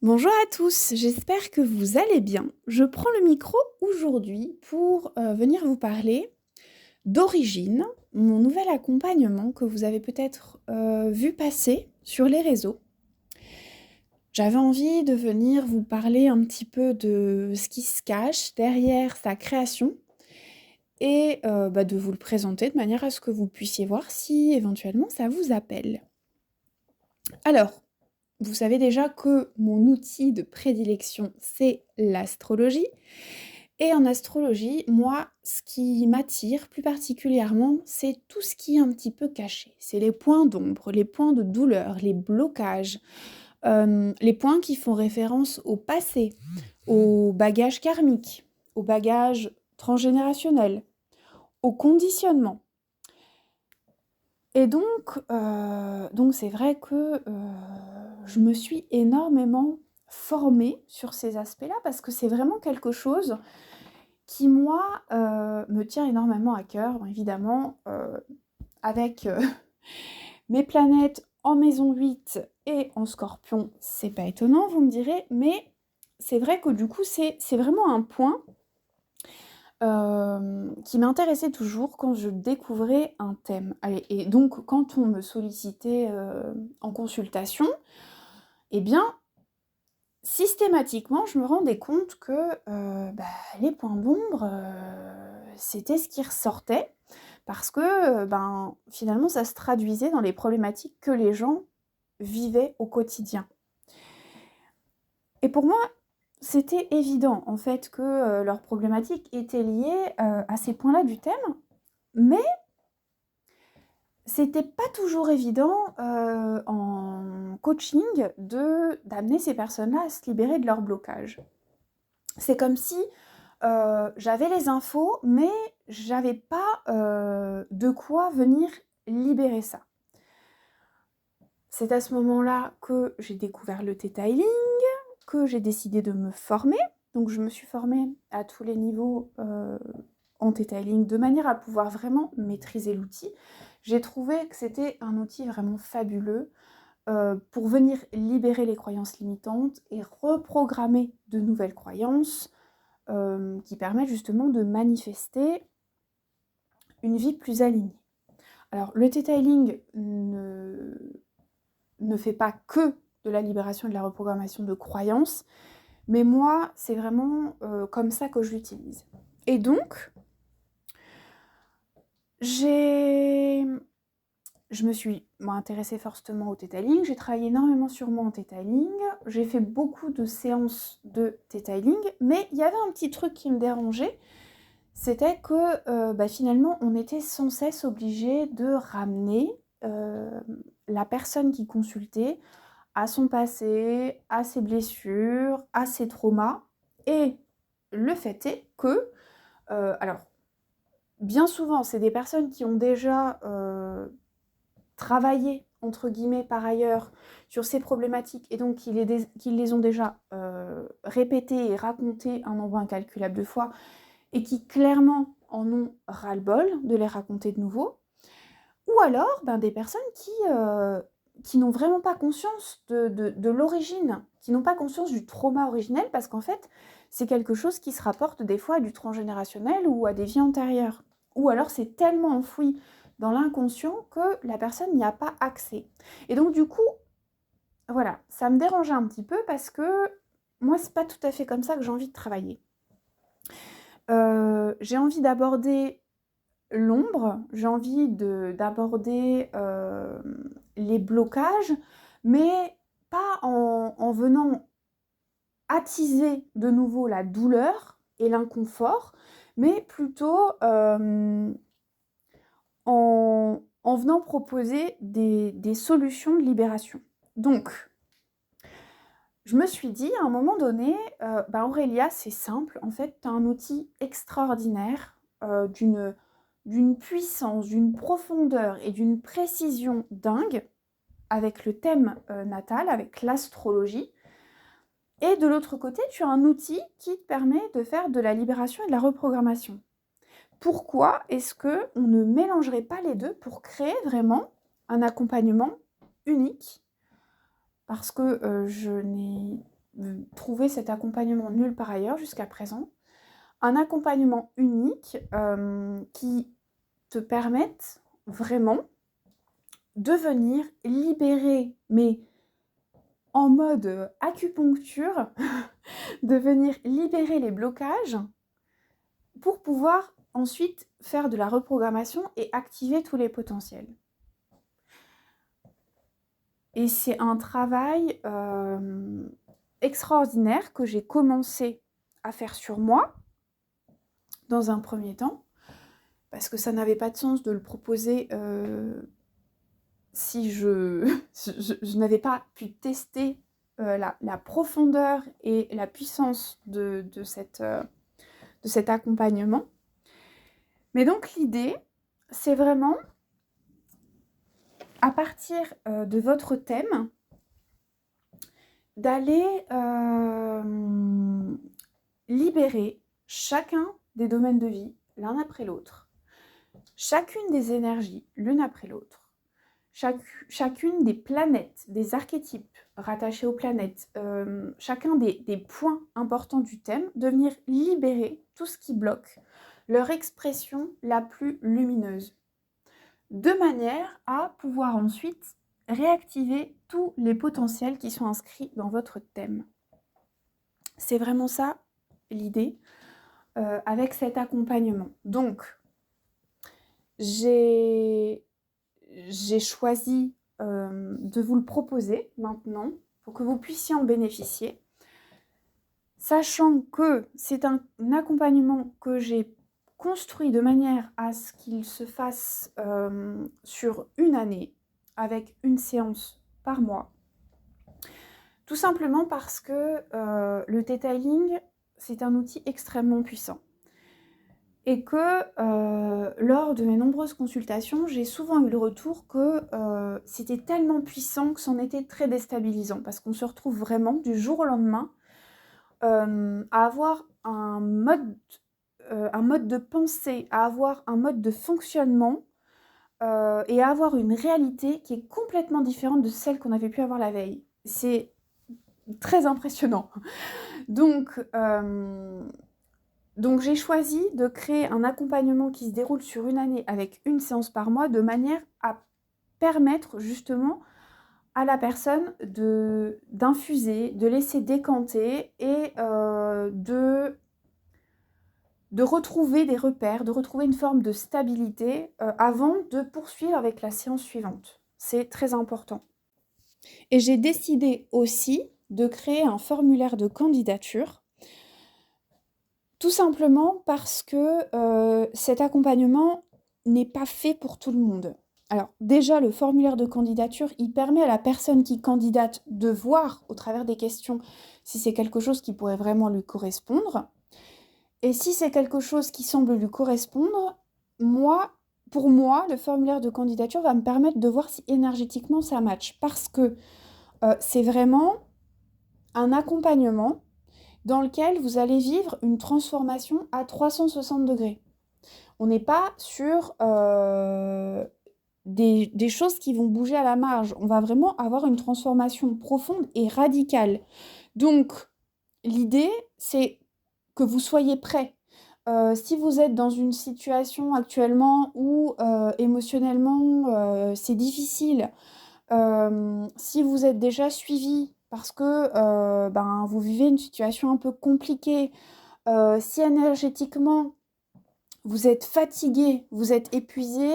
Bonjour à tous, j'espère que vous allez bien. Je prends le micro aujourd'hui pour venir vous parler d'Origine, mon nouvel accompagnement que vous avez peut-être vu passer sur les réseaux. J'avais envie de venir vous parler un petit peu de ce qui se cache derrière sa création et de vous le présenter de manière à ce que vous puissiez voir si éventuellement ça vous appelle. Alors, vous savez déjà que mon outil de prédilection, c'est l'astrologie. Et en astrologie, moi, ce qui m'attire plus particulièrement, c'est tout ce qui est un petit peu caché. C'est les points d'ombre, les points de douleur, les blocages, les points qui font référence au passé, au bagage karmique, au bagage transgénérationnel, au conditionnement. Et donc c'est vrai que je me suis énormément formée sur ces aspects-là parce que c'est vraiment quelque chose qui, moi, me tient énormément à cœur. Bon, évidemment, avec mes planètes en maison 8 et en Scorpion, c'est pas étonnant, vous me direz, mais c'est vrai que du coup, c'est vraiment un point qui m'intéressait toujours quand je découvrais un thème. Et donc, quand on me sollicitait en consultation, eh bien, systématiquement, je me rendais compte que les points d'ombre, c'était ce qui ressortait, parce que finalement, ça se traduisait dans les problématiques que les gens vivaient au quotidien. Et pour moi, c'était évident, en fait, que leurs problématiques étaient liées à ces points-là du thème, mais c'était pas toujours évident en coaching d'amener ces personnes-là à se libérer de leur blocage. C'est comme si j'avais les infos, mais j'avais pas de quoi venir libérer ça. C'est à ce moment-là que j'ai découvert le Theta Healing, que j'ai décidé de me former. Donc je me suis formée à tous les niveaux en Theta Healing de manière à pouvoir vraiment maîtriser l'outil. J'ai trouvé que c'était un outil vraiment fabuleux pour venir libérer les croyances limitantes et reprogrammer de nouvelles croyances qui permettent justement de manifester une vie plus alignée. Alors le Theta Healing ne fait pas que de la libération et de la reprogrammation de croyances, mais moi, c'est vraiment comme ça que je l'utilise. Et donc, je me suis intéressée fortement au Theta Healing, j'ai travaillé énormément sur moi en Theta Healing, j'ai fait beaucoup de séances de Theta Healing, mais il y avait un petit truc qui me dérangeait, c'était que finalement, on était sans cesse obligé de ramener la personne qui consultait à son passé, à ses blessures, à ses traumas. Et le fait est que, alors, bien souvent, c'est des personnes qui ont déjà travaillé, entre guillemets, par ailleurs, sur ces problématiques, et donc qui les ont déjà répétées et racontées un nombre incalculable de fois, et qui clairement en ont ras-le-bol de les raconter de nouveau. Ou alors des personnes qui n'ont vraiment pas conscience de l'origine, qui n'ont pas conscience du trauma originel, parce qu'en fait, c'est quelque chose qui se rapporte des fois à du transgénérationnel ou à des vies antérieures. Ou alors c'est tellement enfoui dans l'inconscient que la personne n'y a pas accès. Et donc du coup, voilà, ça me dérangeait un petit peu parce que moi, c'est pas tout à fait comme ça que j'ai envie de travailler. J'ai envie d'aborder l'ombre, j'ai envie d'aborder les blocages, mais pas en venant attiser de nouveau la douleur et l'inconfort, mais plutôt en venant proposer des solutions de libération. Donc, je me suis dit à un moment donné, Aurélia, c'est simple, en fait, tu as un outil extraordinaire d'une puissance, d'une profondeur et d'une précision dingue avec le thème natal, avec l'astrologie. Et de l'autre côté, tu as un outil qui te permet de faire de la libération et de la reprogrammation. Pourquoi est-ce qu'on ne mélangerait pas les deux pour créer vraiment un accompagnement unique? Parce que je n'ai trouvé cet accompagnement nulle part ailleurs jusqu'à présent. Un accompagnement unique qui te permette vraiment de venir libérer, mais en mode acupuncture, de venir libérer les blocages pour pouvoir ensuite faire de la reprogrammation et activer tous les potentiels. Et c'est un travail extraordinaire que j'ai commencé à faire sur moi dans un premier temps, parce que ça n'avait pas de sens de le proposer si je n'avais pas pu tester la profondeur et la puissance de cet accompagnement. Mais donc l'idée, c'est vraiment, à partir de votre thème, d'aller libérer chacun des domaines de vie, l'un après l'autre, chacune des énergies, l'une après l'autre, chacune des planètes, des archétypes rattachés aux planètes, chacun des points importants du thème, de venir libérer tout ce qui bloque leur expression la plus lumineuse, de manière à pouvoir ensuite réactiver tous les potentiels qui sont inscrits dans votre thème. C'est vraiment ça l'idée avec cet accompagnement. Donc, j'ai choisi de vous le proposer maintenant pour que vous puissiez en bénéficier, sachant que c'est un accompagnement que j'ai construit de manière à ce qu'il se fasse sur une année, avec une séance par mois. Tout simplement parce que le detailing, c'est un outil extrêmement puissant. Et que lors de mes nombreuses consultations, j'ai souvent eu le retour que c'était tellement puissant que c'en était très déstabilisant, parce qu'on se retrouve vraiment du jour au lendemain à avoir un mode de pensée, à avoir un mode de fonctionnement et à avoir une réalité qui est complètement différente de celle qu'on avait pu avoir la veille. C'est très impressionnant. Donc j'ai choisi de créer un accompagnement qui se déroule sur une année avec une séance par mois, de manière à permettre justement à la personne d'infuser, de laisser décanter et de retrouver des repères, de retrouver une forme de stabilité avant de poursuivre avec la séance suivante. C'est très important. Et j'ai décidé aussi de créer un formulaire de candidature, tout simplement parce que cet accompagnement n'est pas fait pour tout le monde. Alors déjà, le formulaire de candidature, il permet à la personne qui candidate de voir au travers des questions si c'est quelque chose qui pourrait vraiment lui correspondre. Et si c'est quelque chose qui semble lui correspondre, pour moi, le formulaire de candidature va me permettre de voir si énergétiquement ça match. Parce que c'est vraiment un accompagnement dans lequel vous allez vivre une transformation à 360 degrés. On n'est pas sur des choses qui vont bouger à la marge. On va vraiment avoir une transformation profonde et radicale. Donc, l'idée, c'est que vous soyez prêts. Si vous êtes dans une situation actuellement où émotionnellement c'est difficile, si vous êtes déjà suivi parce que vous vivez une situation un peu compliquée, si énergétiquement vous êtes fatigué, vous êtes épuisé,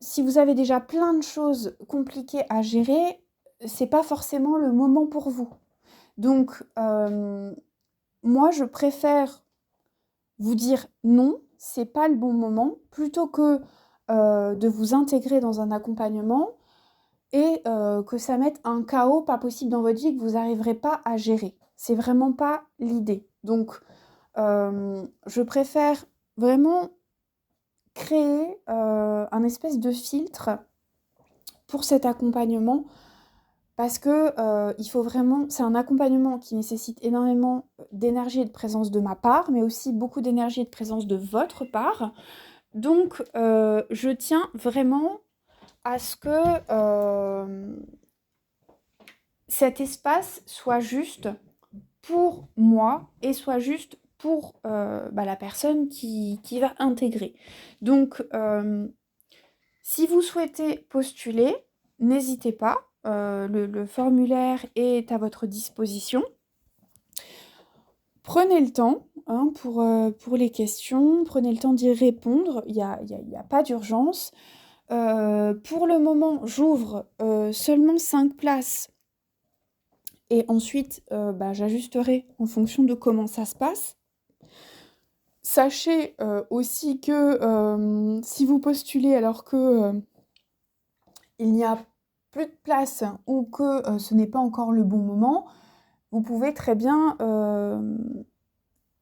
si vous avez déjà plein de choses compliquées à gérer, c'est pas forcément le moment pour vous. Donc, moi, je préfère vous dire non, c'est pas le bon moment, plutôt que de vous intégrer dans un accompagnement et que ça mette un chaos pas possible dans votre vie que vous n'arriverez pas à gérer. C'est vraiment pas l'idée. Donc, je préfère vraiment créer un espèce de filtre pour cet accompagnement parce que il faut vraiment... C'est un accompagnement qui nécessite énormément d'énergie et de présence de ma part, mais aussi beaucoup d'énergie et de présence de votre part. Donc, je tiens vraiment à ce que cet espace soit juste pour moi et soit juste pour la personne qui va intégrer. Donc, si vous souhaitez postuler, n'hésitez pas. Le formulaire est à votre disposition. Prenez le temps pour les questions, prenez le temps d'y répondre, il y a pas d'urgence. Pour le moment, j'ouvre seulement 5 places et ensuite j'ajusterai en fonction de comment ça se passe. Sachez aussi que si vous postulez alors que il n'y a plus de place ou que ce n'est pas encore le bon moment, vous pouvez très bien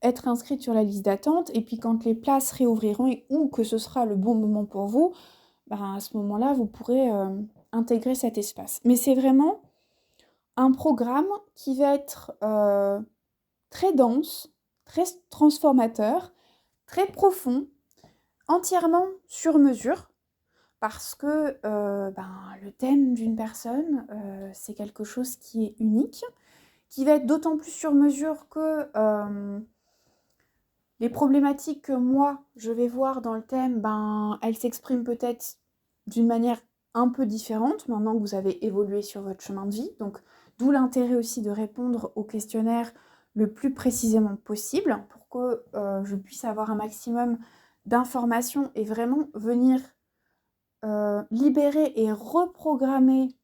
être inscrite sur la liste d'attente et puis quand les places réouvriront ou que ce sera le bon moment pour vous, à ce moment-là, vous pourrez intégrer cet espace. Mais c'est vraiment un programme qui va être très dense, très transformateur, très profond, entièrement sur mesure, parce que le thème d'une personne, c'est quelque chose qui est unique, qui va être d'autant plus sur mesure que les problématiques que moi, je vais voir dans le thème, elles s'expriment peut-être d'une manière un peu différente, maintenant que vous avez évolué sur votre chemin de vie. Donc, d'où l'intérêt aussi de répondre au questionnaire le plus précisément possible pour que je puisse avoir un maximum d'informations et vraiment venir libérer et reprogrammer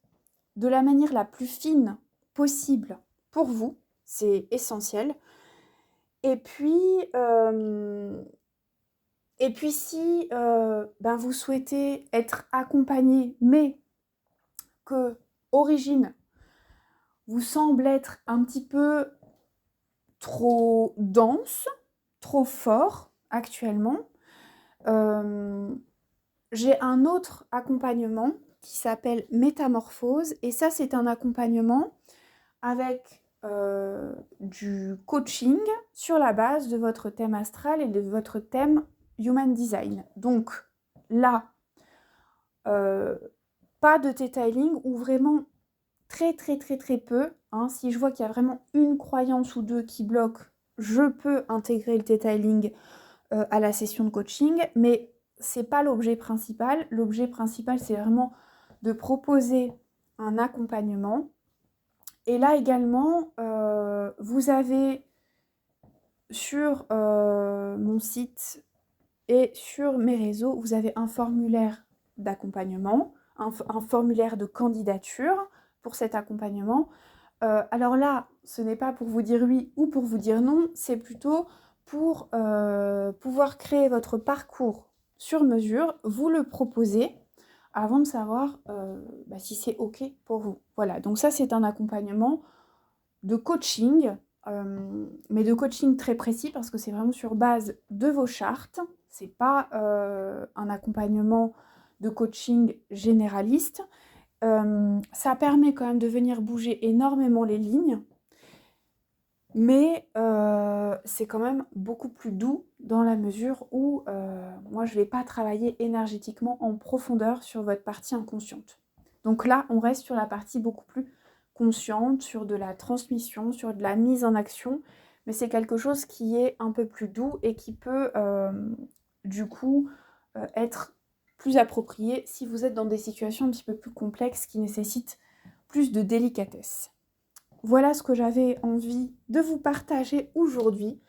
de la manière la plus fine possible pour vous. C'est essentiel. Et puis si vous souhaitez être accompagné, mais que Origine vous semble être un petit peu trop dense, trop fort actuellement, j'ai un autre accompagnement qui s'appelle Métamorphose. Et ça, c'est un accompagnement avec du coaching sur la base de votre thème astral et de votre thème Human Design. Donc là, pas de detailing ou vraiment très très très très peu. Si je vois qu'il y a vraiment une croyance ou deux qui bloquent, je peux intégrer le detailing à la session de coaching, mais c'est pas l'objet principal. L'objet principal, c'est vraiment de proposer un accompagnement. Et là également, vous avez sur mon site et sur mes réseaux, vous avez un formulaire d'accompagnement, un formulaire de candidature pour cet accompagnement. Alors là, ce n'est pas pour vous dire oui ou pour vous dire non, c'est plutôt pour pouvoir créer votre parcours sur mesure, vous le proposez avant de savoir si c'est OK pour vous. Voilà, donc ça c'est un accompagnement de coaching, mais de coaching très précis parce que c'est vraiment sur base de vos chartes. C'est pas un accompagnement de coaching généraliste. Ça permet quand même de venir bouger énormément les lignes, mais c'est quand même beaucoup plus doux dans la mesure où moi je ne vais pas travailler énergétiquement en profondeur sur votre partie inconsciente. Donc là, on reste sur la partie beaucoup plus consciente, sur de la transmission, sur de la mise en action, mais c'est quelque chose qui est un peu plus doux et qui peut du coup être plus approprié si vous êtes dans des situations un petit peu plus complexes qui nécessitent plus de délicatesse. Voilà ce que j'avais envie de vous partager aujourd'hui.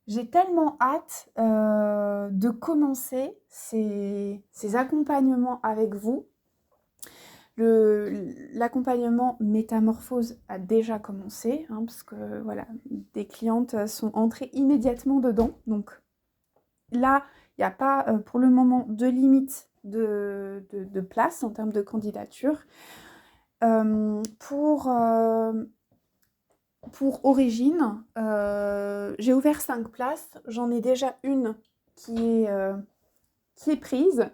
J'ai tellement hâte de commencer ces accompagnements avec vous. L'accompagnement Métamorphose a déjà commencé, parce que voilà, des clientes sont entrées immédiatement dedans. Donc là, il n'y a pas pour le moment de limite de place en termes de candidature. Pour Origine, j'ai ouvert 5 places. J'en ai déjà une qui est prise.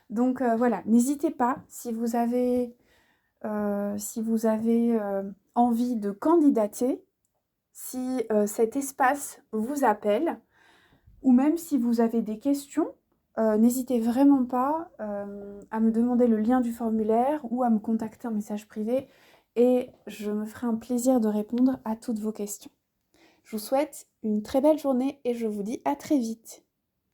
Donc voilà, n'hésitez pas si vous avez envie de candidater, si cet espace vous appelle, ou même si vous avez des questions, n'hésitez vraiment pas à me demander le lien du formulaire ou à me contacter en message privé et je me ferai un plaisir de répondre à toutes vos questions. Je vous souhaite une très belle journée et je vous dis à très vite.